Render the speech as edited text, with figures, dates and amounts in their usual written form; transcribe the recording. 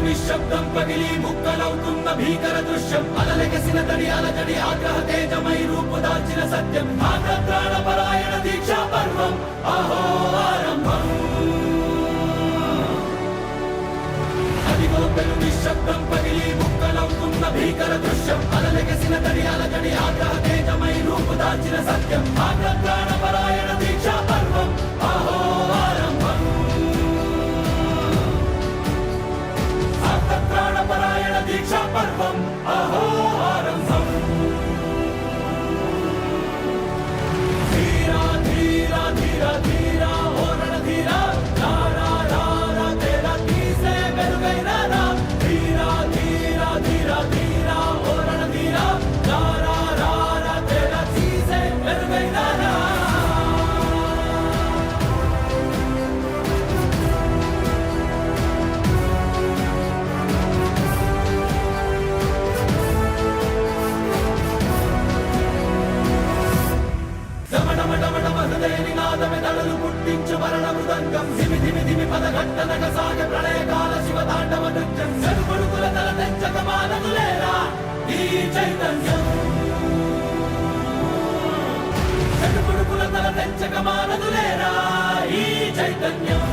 నిశ్శబ్దం పగిలి ముక్కలవుతున్న భీకర దృశ్యం అలలెగసిన తడి అలజడి ఆగ్రహ తేజమై రూపుదాల్చిన సత్యం ఆగ్రత్రాణ పరాయణ దీక్షా పర్వం అహో ఆరంభం అదిగో పెను నిశ్శబ్దం పగిలి ముక్కలవుతున్న భీకర దృశ్యం అలలెగసిన తడి అలజడి ఆగ్రహ తేజమై రూపుదాల్చిన సత్యం ఆగ్రత్రాణ పరాయణ దీక్షా పర్వం అహో ఆరంభం ప్రాణపరాయణ దీక్షా పర్వం అహో ఆరంభం ధీరా ధీరా ధీరా ధీరా ఓ రణధీరా రారా రారా తేరా తీసే వెలుగైన రా ధీరా ధీరా ధీరా ధీరా ఓ రణధీరా రారా రారా తేరా తీసే వెలుగైన రా నినాదమే తడలు పుట్టించు మరణ మృదంగం ధిమి ధిమి ధిమి పదఘట్టనగ సాగ ప్రళయకాల శివ తాండవ నృత్యం చెడుపుడుకుల తల తెంచక మానదులేరా ఈ చైతన్యం చెడుపుడుకుల తల తెంచక మానదులేరా ఈ చైతన్యం